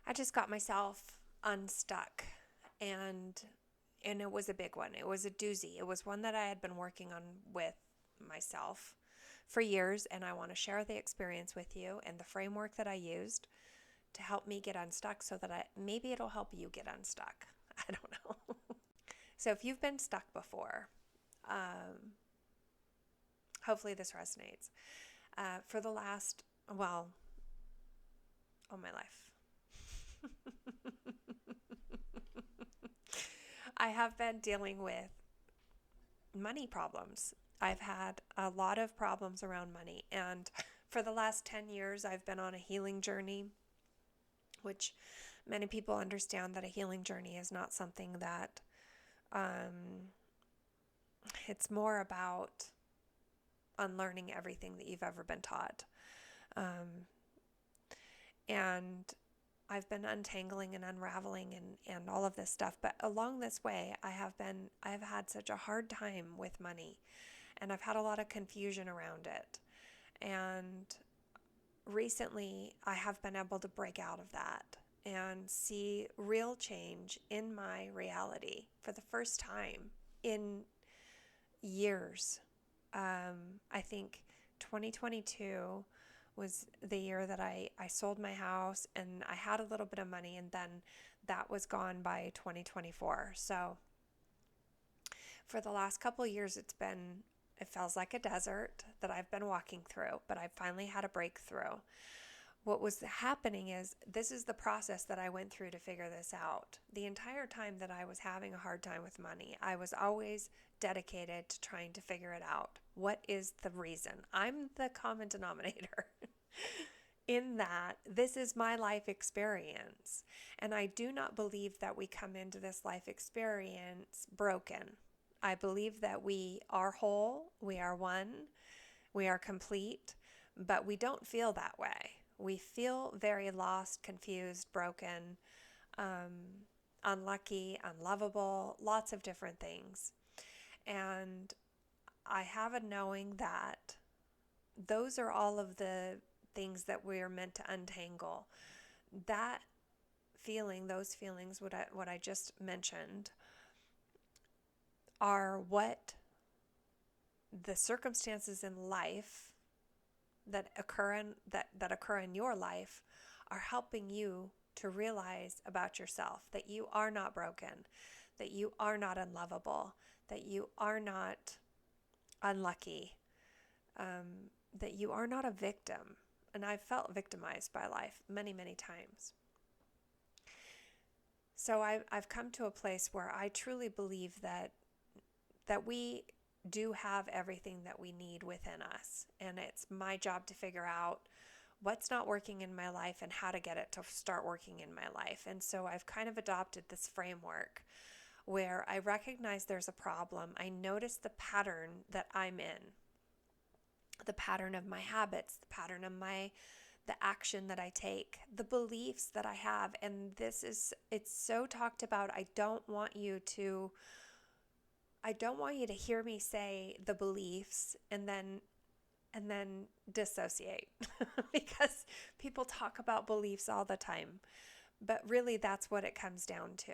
I just got myself unstuck, and it was a big one. It was a doozy. It was one that I had been working on with myself for years, and I want to share the experience with you and the framework that I used to help me get unstuck so that maybe it'll help you get unstuck. I don't know. So if you've been stuck before, hopefully this resonates. For the last, well, all my life, I have been dealing with money problems. I've had a lot of problems around money. And for the last 10 years, I've been on a healing journey, which many people understand that a healing journey is not something that, it's more about unlearning everything that you've ever been taught. And I've been untangling and unraveling and all of this stuff. But along this way, I've had such a hard time with money, and I've had a lot of confusion around it. And recently, I have been able to break out of that and see real change in my reality for the first time in years. I think 2022 was the year that I sold my house and I had a little bit of money, and then that was gone by 2024. So for the last couple of years, it feels like a desert that I've been walking through, but I finally had a breakthrough. What was happening is this is the process that I went through to figure this out. The entire time that I was having a hard time with money, I was always dedicated to trying to figure it out. What is the reason? I'm the common denominator. In that, this is my life experience. And I do not believe that we come into this life experience broken. I believe that we are whole, we are one, we are complete, but we don't feel that way. We feel very lost, confused, broken, unlucky, unlovable, lots of different things. And I have a knowing that those are all of the things that we're meant to untangle. That feeling, those feelings, what I just mentioned, are what the circumstances in life that occur in your life are helping you to realize about yourself, that you are not broken, that you are not unlovable, that you are not unlucky, that you are not a victim. And I've felt victimized by life many, many times. So I've come to a place where I truly believe that we do have everything that we need within us. And it's my job to figure out what's not working in my life and how to get it to start working in my life. And so I've kind of adopted this framework where I recognize there's a problem. I notice the pattern that I'm in, the pattern of my habits, the pattern of the action that I take, the beliefs that I have. And it's so talked about. I don't want you to hear me say the beliefs and then dissociate because people talk about beliefs all the time, but really that's what it comes down to.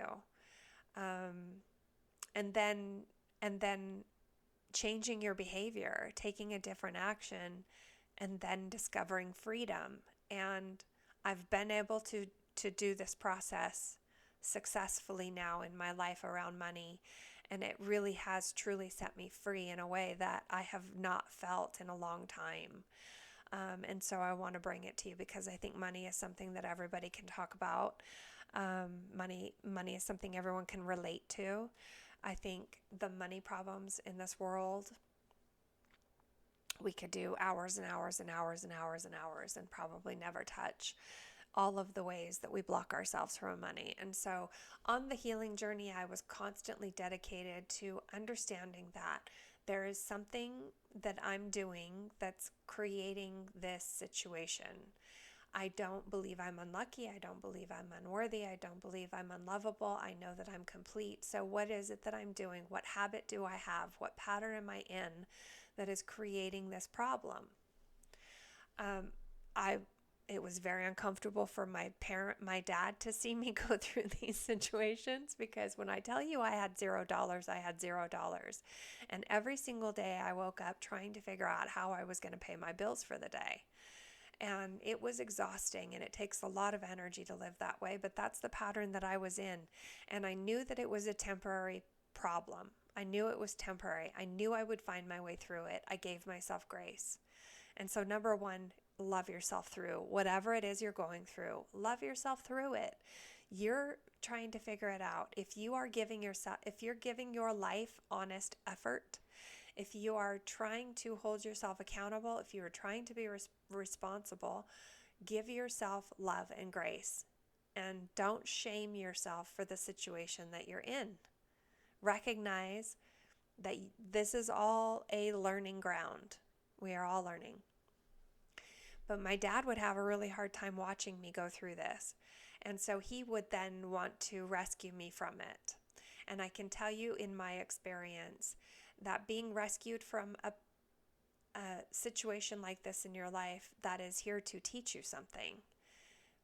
And then changing your behavior, taking a different action, and then discovering freedom. And I've been able to do this process successfully now in my life around money, and it really has truly set me free in a way that I have not felt in a long time. And so I want to bring it to you because I think money is something that everybody can talk about. Money is something everyone can relate to. I think the money problems in this world, we could do hours and hours and hours and hours and hours and probably never touch all of the ways that we block ourselves from money. And so on the healing journey, I was constantly dedicated to understanding that there is something that I'm doing that's creating this situation. I don't believe I'm unlucky. I don't believe I'm unworthy. I don't believe I'm unlovable. I know that I'm complete. So what is it that I'm doing? What habit do I have? What pattern am I in that is creating this problem? it was very uncomfortable for my dad to see me go through these situations, because when I tell you I had $0, I had $0. And every single day I woke up trying to figure out how I was going to pay my bills for the day. And it was exhausting, and it takes a lot of energy to live that way, but that's the pattern that I was in. And I knew that it was a temporary problem. I knew it was temporary. I knew I would find my way through it. I gave myself grace. And so number one, love yourself through whatever it is you're going through. Love yourself through it. You're trying to figure it out. If you're giving your life honest effort, if you are trying to hold yourself accountable, if you are trying to be responsible, give yourself love and grace. And don't shame yourself for the situation that you're in. Recognize that this is all a learning ground. We are all learning. But my dad would have a really hard time watching me go through this. And so he would then want to rescue me from it. And I can tell you in my experience that being rescued from a situation like this in your life that is here to teach you something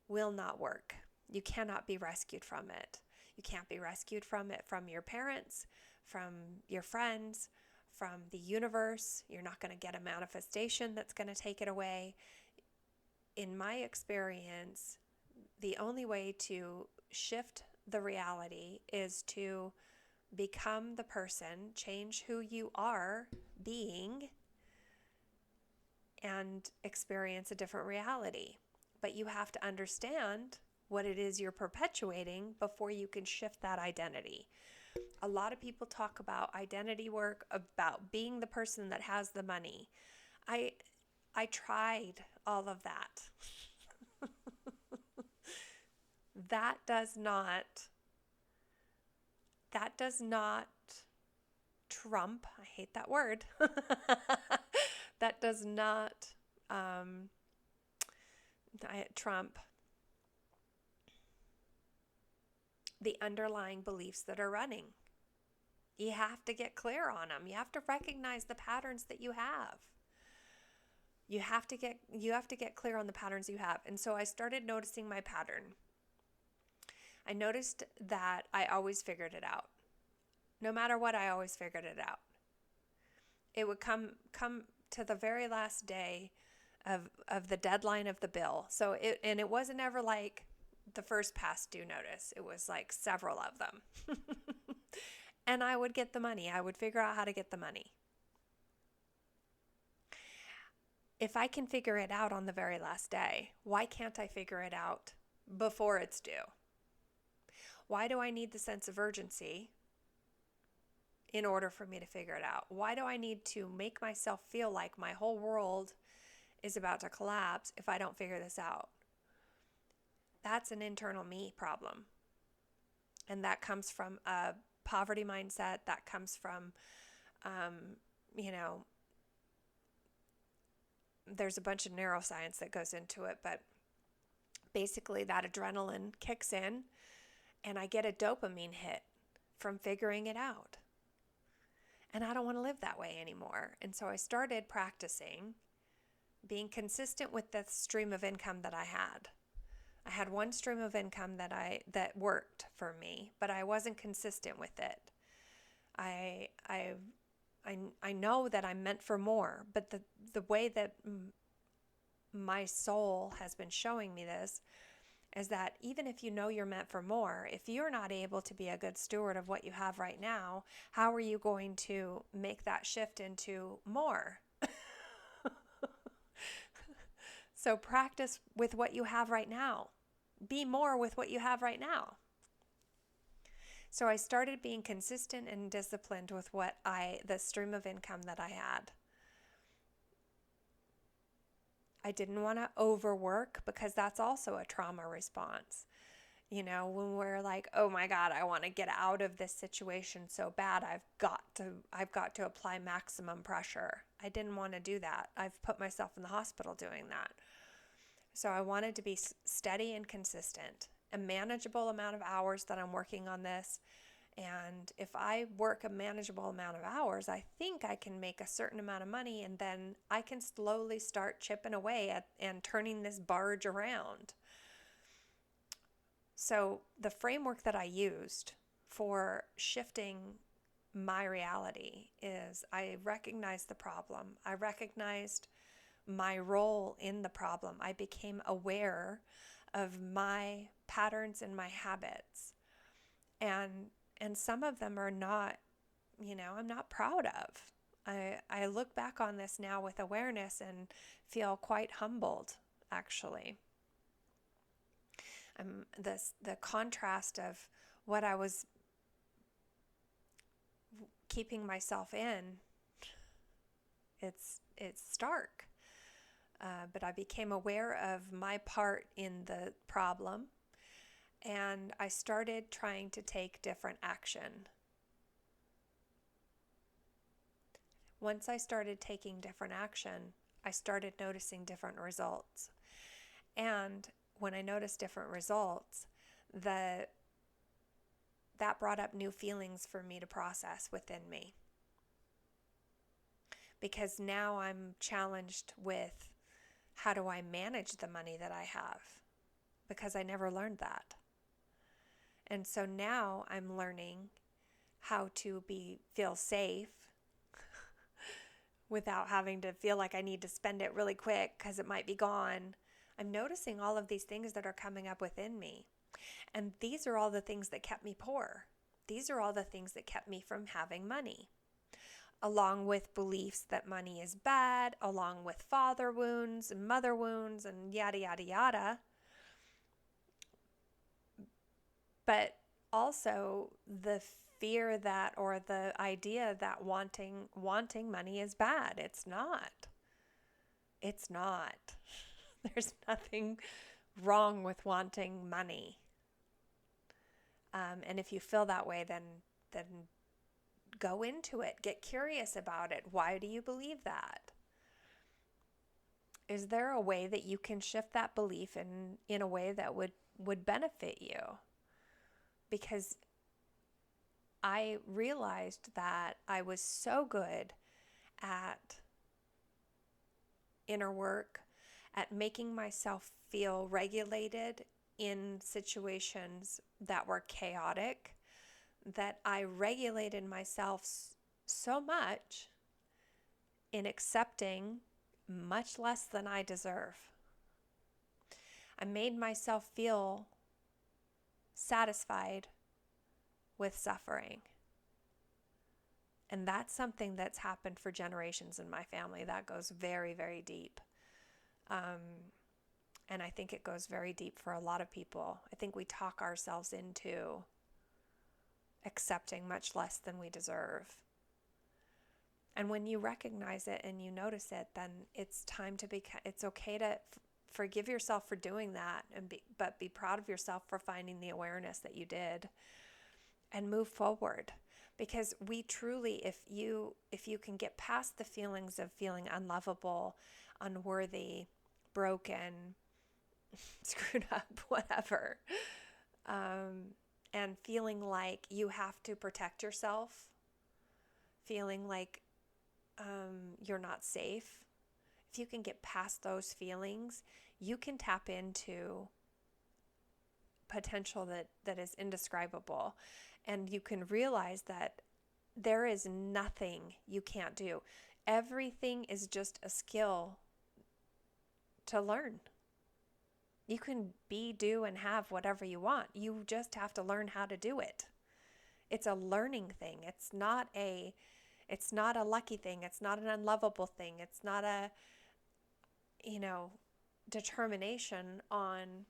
will not work. You cannot be rescued from it. You can't be rescued from it from your parents, from your friends, from the universe. You're not going to get a manifestation that's going to take it away. In my experience, the only way to shift the reality is to become the person, change who you are being, and experience a different reality. But you have to understand what it is you're perpetuating before you can shift that identity. A lot of people talk about identity work, about being the person that has the money. I tried all of that. That does not trump, I hate that word. That does not trump the underlying beliefs that are running. You have to get clear on them. You have to recognize the patterns that you have. You have to get clear on the patterns you have. And so I started noticing my pattern. I noticed that I always figured it out. No matter what, I always figured it out. It would come to the very last day of the deadline of the bill. So it wasn't ever like the first past due notice. It was like several of them. And I would get the money. I would figure out how to get the money. If I can figure it out on the very last day, why can't I figure it out before it's due? Why do I need the sense of urgency in order for me to figure it out? Why do I need to make myself feel like my whole world is about to collapse if I don't figure this out? That's an internal me problem. And that comes from a poverty mindset. That comes from, there's a bunch of neuroscience that goes into it, but basically that adrenaline kicks in and I get a dopamine hit from figuring it out. And I don't want to live that way anymore. And so I started practicing being consistent with the stream of income that I had. I had one stream of income that worked for me, but I wasn't consistent with it. I know that I'm meant for more, but the way that my soul has been showing me this is that even if you know you're meant for more, if you're not able to be a good steward of what you have right now, how are you going to make that shift into more? So practice with what you have right now. Be more with what you have right now. So I started being consistent and disciplined with the stream of income that I had. I didn't want to overwork because that's also a trauma response. When we're like, oh my God, I want to get out of this situation so bad, I've got to apply maximum pressure. I didn't want to do that. I've put myself in the hospital doing that. So I wanted to be steady and consistent. A manageable amount of hours that I'm working on this And if I work a manageable amount of hours, I think I can make a certain amount of money, and then I can slowly start chipping away at and turning this barge around. So the framework that I used for shifting my reality is I recognized the problem. I recognized my role in the problem. I became aware of my patterns and my habits. And some of them are not, I'm not proud of. I look back on this now with awareness and feel quite humbled, actually. The contrast of what I was keeping myself in, it's stark. But I became aware of my part in the problem, and I started trying to take different action. Once I started taking different action, I started noticing different results. And when I noticed different results, that brought up new feelings for me to process within me. Because now I'm challenged with, how do I manage the money that I have? Because I never learned that. And so now I'm learning how to feel safe without having to feel like I need to spend it really quick because it might be gone. I'm noticing all of these things that are coming up within me. And these are all the things that kept me poor. These are all the things that kept me from having money. Along with beliefs that money is bad, along with father wounds and mother wounds and yada, yada, yada. But also the fear that, or the idea that wanting money is bad. It's not. It's not. There's nothing wrong with wanting money. And if you feel that way, then go into it. Get curious about it. Why do you believe that? Is there a way that you can shift that belief in a way that would benefit you? Because I realized that I was so good at inner work, at making myself feel regulated in situations that were chaotic, that I regulated myself so much in accepting much less than I deserve. I made myself feel satisfied with suffering. And that's something that's happened for generations in my family. That goes very, very deep. And I think it goes very deep for a lot of people. I think we talk ourselves into accepting much less than we deserve. And when you recognize it and you notice it, then it's time to it's okay to forgive yourself for doing that, but be proud of yourself for finding the awareness that you did, and move forward. Because we truly, if you can get past the feelings of feeling unlovable, unworthy, broken, screwed up, whatever, and feeling like you have to protect yourself, feeling like you're not safe, if you can get past those feelings, you can tap into potential that is indescribable. And you can realize that there is nothing you can't do. Everything is just a skill to learn. You can be, do, and have whatever you want. You just have to learn how to do it. It's a learning thing. It's not a lucky thing. It's not an unlovable thing. It's not a, determination on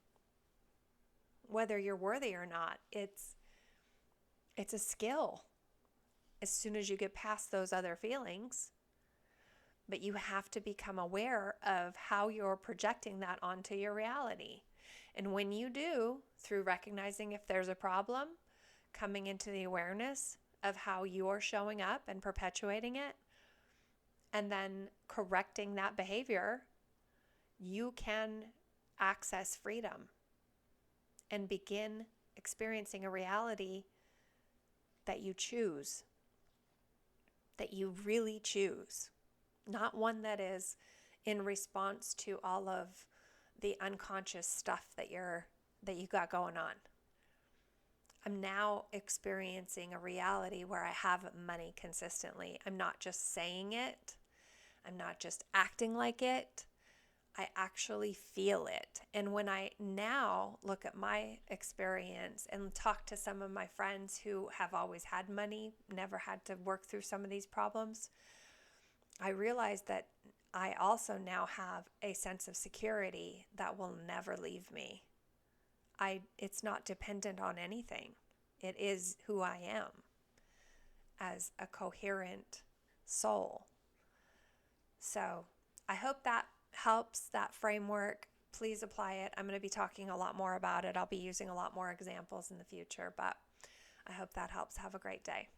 whether you're worthy or not. It's a skill as soon as you get past those other feelings. But you have to become aware of how you're projecting that onto your reality. And when you do, through recognizing if there's a problem, coming into the awareness of how you're showing up and perpetuating it, and then correcting that behavior, you can access freedom and begin experiencing a reality that you choose, that you really choose, not one that is in response to all of the unconscious stuff that you got going on. I'm now experiencing a reality where I have money consistently. I'm not just saying it. I'm not just acting like it. I actually feel it. And when I now look at my experience and talk to some of my friends who have always had money, never had to work through some of these problems, I realize that I also now have a sense of security that will never leave me. It's not dependent on anything. It is who I am as a coherent soul. So I hope that helps, that framework. Please apply it. I'm going to be talking a lot more about it. I'll be using a lot more examples in the future, but I hope that helps. Have a great day.